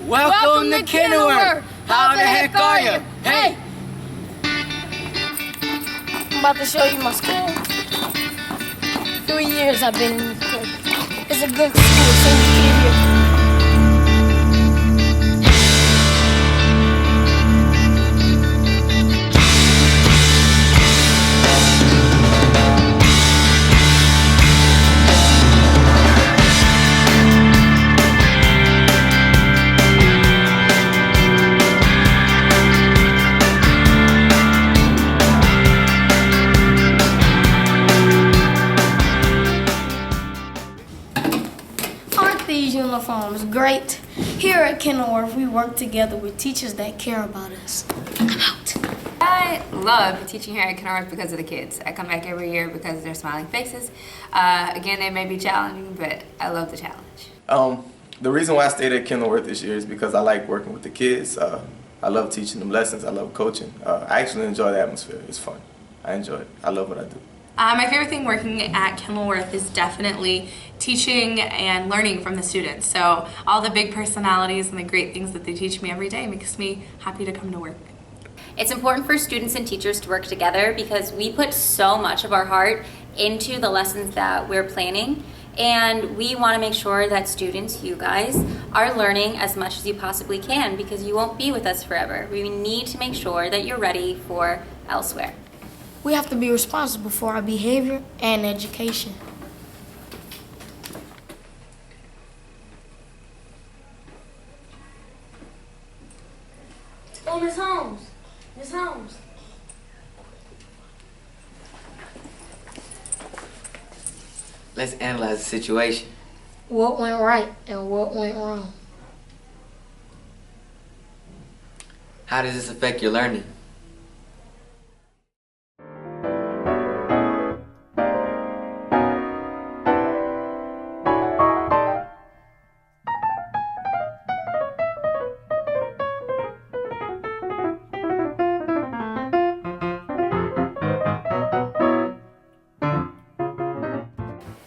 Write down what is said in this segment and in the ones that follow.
Welcome to Kenilworth. How the heck are you? Hey! I'm about to show you my school. 3 years I've been in this place. It's a good school, same kid here. Aren't these uniforms great? Here at Kenilworth, we work together with teachers that care about us. Come out. I love teaching here at Kenilworth because of the kids. I come back every year because of their smiling faces. Again, they may be challenging, but I love the challenge. The reason why I stayed at Kenilworth this year is because I like working with the kids. I love teaching them lessons. I love coaching. I actually enjoy the atmosphere. It's fun. I enjoy it. I love what I do. My favorite thing working at Kenilworth is definitely teaching and learning from the students. So all the big personalities and the great things that they teach me every day makes me happy to come to work. It's important for students and teachers to work together because we put so much of our heart into the lessons that we're planning, and we want to make sure that students, you guys, are learning as much as you possibly can because you won't be with us forever. We need to make sure that you're ready for elsewhere. We have to be responsible for our behavior and education. Oh, Miss Holmes. Miss Holmes. Let's analyze the situation. What went right and what went wrong? How does this affect your learning?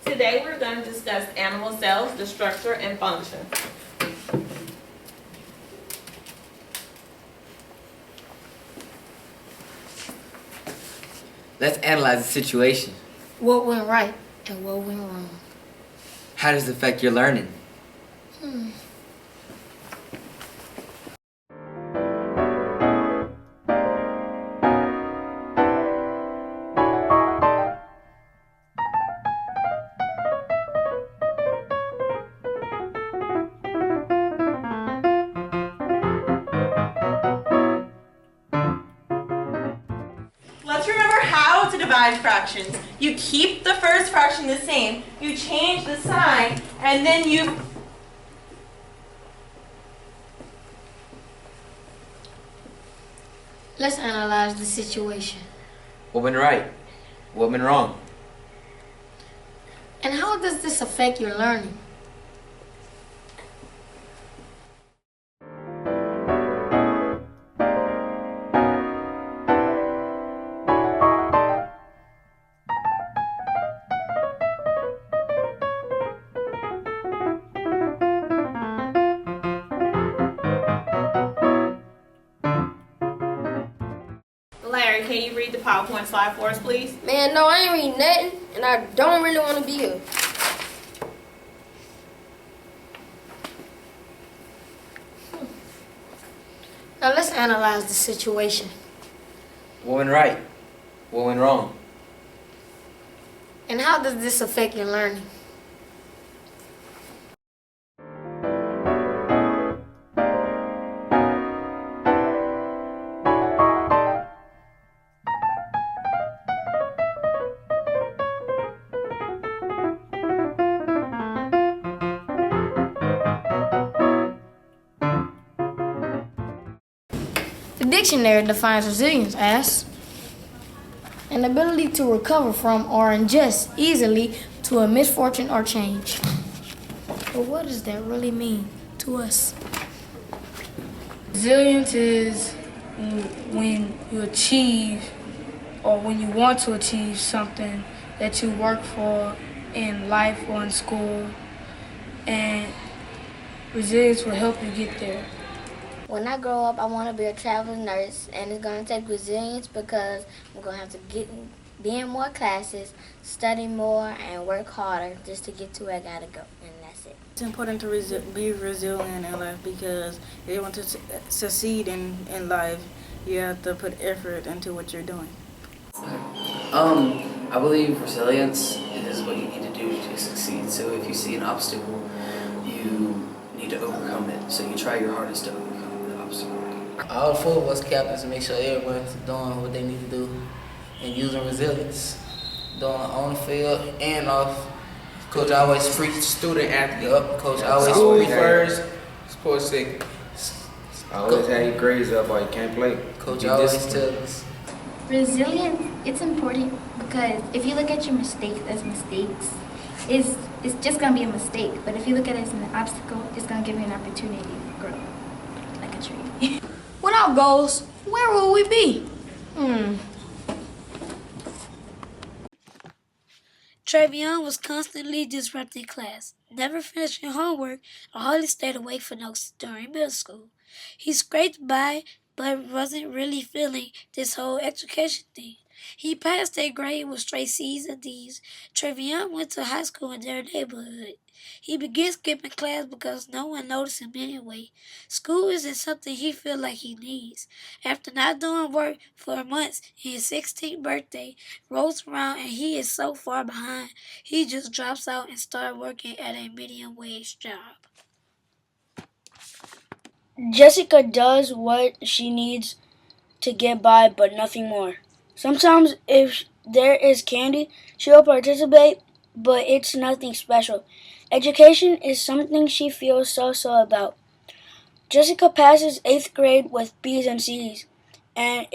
Today we're going to discuss animal cells, the structure and function. Let's analyze the situation. What went right and what went wrong? How does it affect your learning? Let's remember how to divide fractions. You keep the first fraction the same, you change the sign, and then you... Let's analyze the situation. What went right? What went wrong? And how does this affect your learning? Larry, can you read the PowerPoint slide for us, please? Man, no, I ain't reading nothing, and I don't really want to be here. Now let's analyze the situation. What went right? What went wrong? And how does this affect your learning? The dictionary defines resilience as an ability to recover from or adjust easily to a misfortune or change. But what does that really mean to us? Resilience is when you achieve or when you want to achieve something that you work for in life or in school, and resilience will help you get there. When I grow up, I want to be a traveling nurse, and it's going to take resilience because I'm going to have to be in more classes, study more, and work harder just to get to where I got to go, and that's it. It's important to be resilient in life because if you want to succeed in life, you have to put effort into what you're doing. I believe resilience is what you need to do to succeed. So if you see an obstacle, you need to overcome it. So you try your hardest to overcome the obstacle. All four of us captains make sure everyone's doing what they need to do and using resilience. Doing on the field and off. Coach always preach student athlete up. Coach always preach first. Sports second. Always have your grades up or you can't play. Coach always tells us. Resilience, it's important because if you look at your mistakes as mistakes, it's just going to be a mistake. But if you look at it as an obstacle, it's going to give you an opportunity to grow like a tree. Without goals, where will we be? Travion was constantly disrupting class, never finishing homework, or hardly stayed awake for notes during middle school. He scraped by, but wasn't really feeling this whole education thing. He passed 8th grade with straight C's and D's. Travion went to high school in their neighborhood. He began skipping class because no one noticed him anyway. School isn't something he feels like he needs. After not doing work for months, his 16th birthday rolls around and he is so far behind, he just drops out and starts working at a medium wage job. Jessica does what she needs to get by, but nothing more. Sometimes if there is candy, she'll participate, but it's nothing special. Education is something she feels so about. Jessica passes 8th grade with B's and C's, and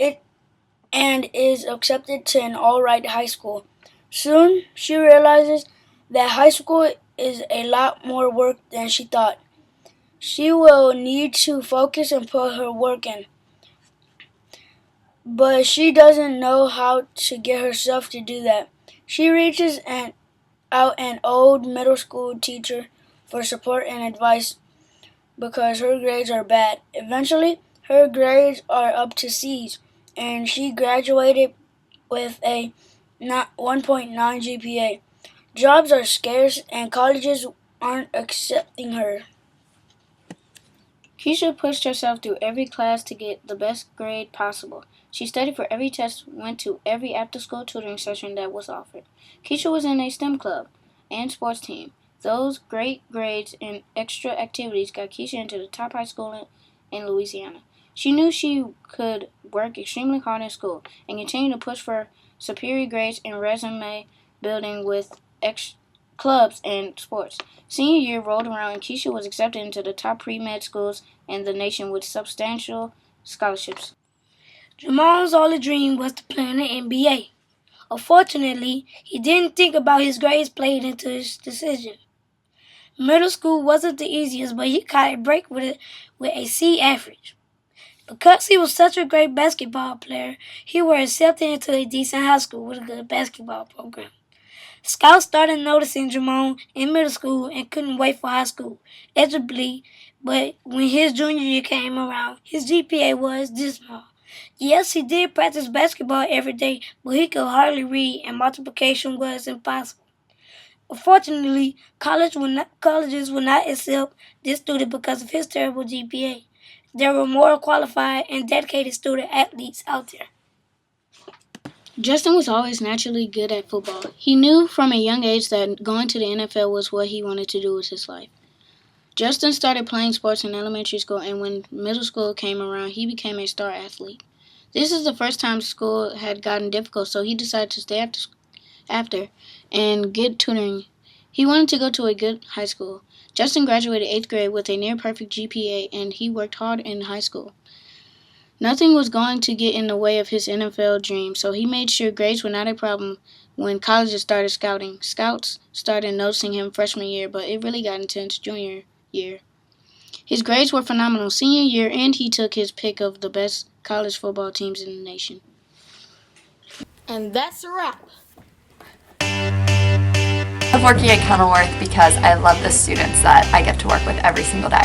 is accepted to an all-right high school. Soon, she realizes that high school is a lot more work than she thought. She will need to focus and put her work in. But she doesn't know how to get herself to do that. She reaches out an old middle school teacher for support and advice because her grades are bad. Eventually, her grades are up to C's, and she graduated with a 1.9 GPA. Jobs are scarce, and colleges aren't accepting her. Keisha pushed herself through every class to get the best grade possible. She studied for every test, went to every after-school tutoring session that was offered. Keisha was in a STEM club and sports team. Those great grades and extra activities got Keisha into the top high school in Louisiana. She knew she could work extremely hard in school and continue to push for superior grades and resume building with clubs and sports. Senior year rolled around and Keisha was accepted into the top pre-med schools in the nation with substantial scholarships. Jamal's only dream was to play in the NBA. Unfortunately, he didn't think about his grades played into his decision. Middle school wasn't the easiest, but he caught a break with a C average. Because he was such a great basketball player, he was accepted into a decent high school with a good basketball program. Scouts started noticing Jamal in middle school and couldn't wait for high school, eligibility, but when his junior year came around, his GPA was dismal. Yes, he did practice basketball every day, but he could hardly read and multiplication was impossible. Unfortunately, colleges would not accept this student because of his terrible GPA. There were more qualified and dedicated student athletes out there. Justin was always naturally good at football. He knew from a young age that going to the NFL was what he wanted to do with his life. Justin started playing sports in elementary school, and when middle school came around, he became a star athlete. This is the first time school had gotten difficult, so he decided to stay after and get tutoring. He wanted to go to a good high school. Justin graduated 8th grade with a near-perfect GPA, and he worked hard in high school. Nothing was going to get in the way of his NFL dream, so he made sure grades were not a problem when colleges started scouting. Scouts started noticing him freshman year, but it really got intense junior year. His grades were phenomenal senior year, and he took his pick of the best college football teams in the nation. And that's a wrap. working at Kenilworth because I love the students that I get to work with every single day.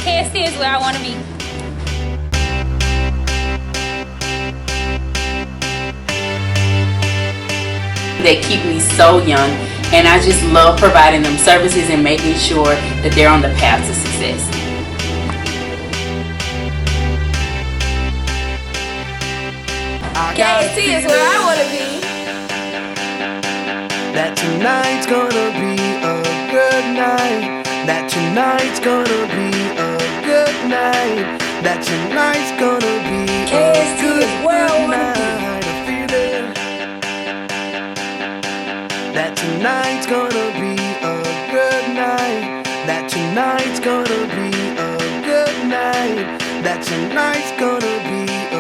KSC is where I want to be. They keep me so young, and I just love providing them services and making sure that they're on the path to success. KSC is where I want to be. That tonight's gonna be a good night. That tonight's gonna be a good night. That tonight's gonna be a good night. I feel it. That tonight's gonna be a good night. That tonight's gonna be a good night. That tonight's gonna be